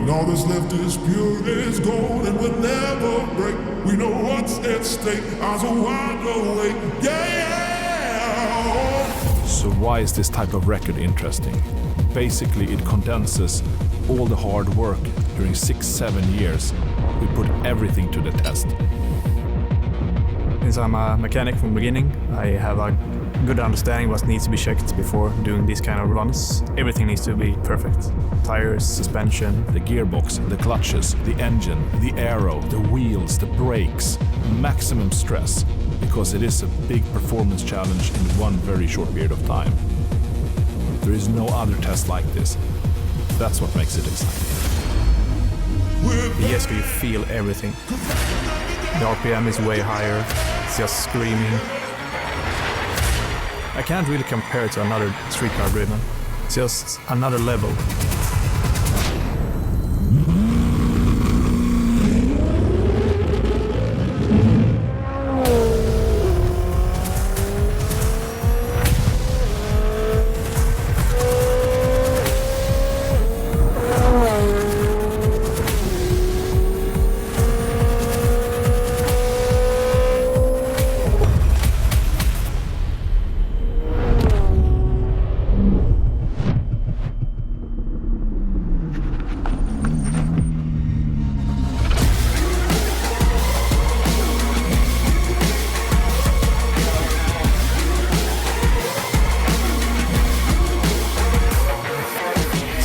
And all that's left is pure as gold and will never break. We know what's at stake, eyes are wide awake, yeah! So why is this type of record interesting? Basically, it condenses all the hard work during 6-7 years. We put everything to the test. Since I'm a mechanic from the beginning, I have a good understanding what needs to be checked before doing these kind of runs. Everything needs to be perfect. Tires, suspension. The gearbox, the clutches, the engine, the aero, the wheels, the brakes. Maximum stress, because it is a big performance challenge in one very short period of time. There is no other test like this. That's what makes it exciting. Yes, you feel everything. The RPM is way higher. It's just screaming. I can't really compare it to another street car driven. It's just another level.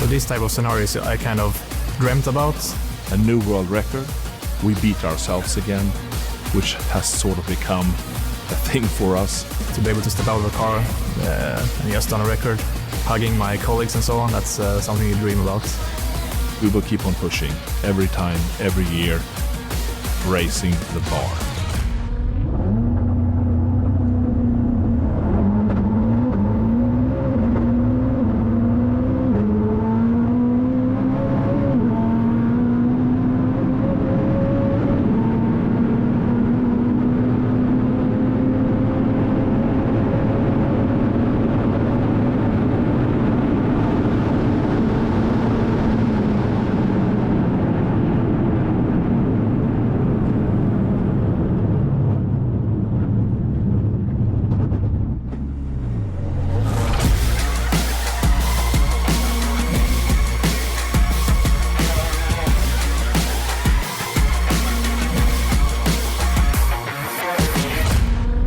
This type of scenarios I kind of dreamt about. A new world record. We beat ourselves again, which has sort of become a thing for us. To be able to step out of a car and just on a record, hugging my colleagues and so on, that's something you dream about. We will keep on pushing every time, every year, raising the bar.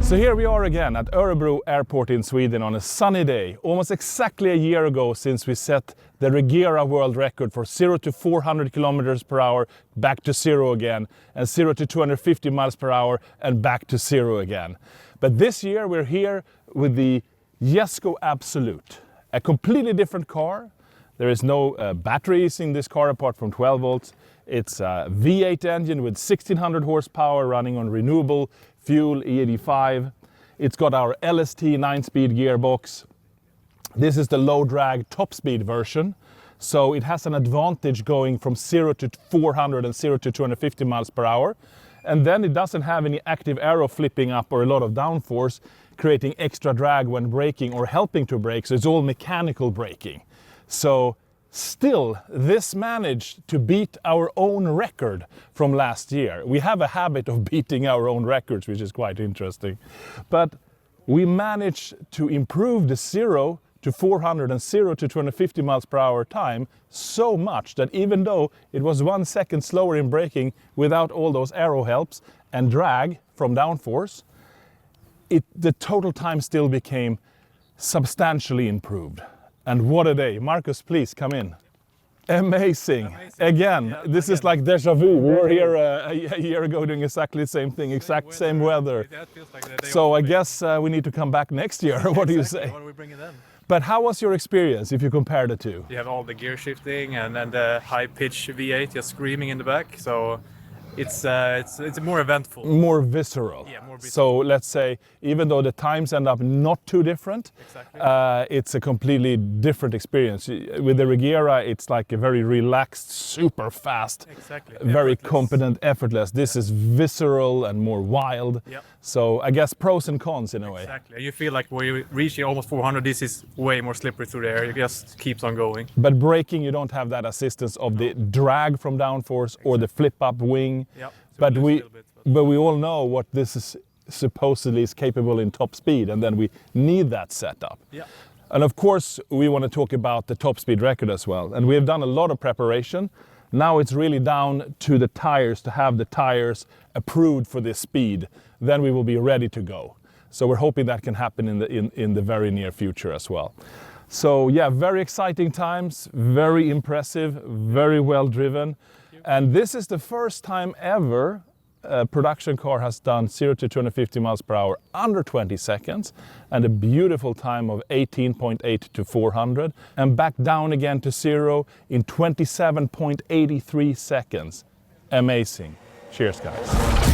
So here we are again at Örebro Airport in Sweden on a sunny day, almost exactly a year ago since we set the Regera world record for 0 to 400 kilometers per hour, back to zero again, and 0 to 250 miles per hour and back to zero again. But this year we're here with the Jesko Absolute, a completely different car. There is no batteries in this car apart from 12 volts. It's a V8 engine with 1600 horsepower running on renewable fuel E85. It's got our LST 9-speed gearbox. This is the low drag top speed version. So it has an advantage going from 0 to 400 and 0 to 250 miles per hour. And then it doesn't have any active aero flipping up or a lot of downforce, creating extra drag when braking or helping to brake. So it's all mechanical braking. So still, this managed to beat our own record from last year. We have a habit of beating our own records, which is quite interesting. But we managed to improve the 0 to 400 and 0 to 250 miles per hour time so much that even though it was 1 second slower in braking without all those aero helps and drag from downforce, the total time still became substantially improved. And what a day. Marcus, please come in. Amazing. Again, yeah, this is like deja vu. We were here a year ago doing exactly the same thing, same weather. So I guess we need to come back next year. What do you say? What are we bringing then? But how was your experience if you compare the two? You have all the gear shifting and then the high-pitch V8 just screaming in the back. So it's more eventful. More visceral. Yeah, more visceral. So let's say, even though the times end up not too different, Exactly. it's a completely different experience. With the Regera, it's like a very relaxed, super fast, Exactly. very Effortless. competent, effortless. This is visceral and more wild. Yep. So I guess pros and cons in a way. Exactly. And you feel like when you're reaching almost 400, this is way more slippery through the air. It just keeps on going. But braking, you don't have that assistance of the drag from downforce or the flip-up wing. Yep. So But you lose a little bit, but we all know what this is supposedly is capable in top speed, and then we need that setup. Yeah. And of course, we want to talk about the top speed record as well. And we have done a lot of preparation. Now it's really down to the tires, to have the tires approved for this speed. Then we will be ready to go. So we're hoping that can happen in the very near future as well. So yeah, very exciting times, very impressive, very well driven. And this is the first time ever a production car has done 0 to 250 miles per hour under 20 seconds, and a beautiful time of 18.8 to 400, and back down again to 0 in 27.83 seconds. Amazing. Cheers, guys.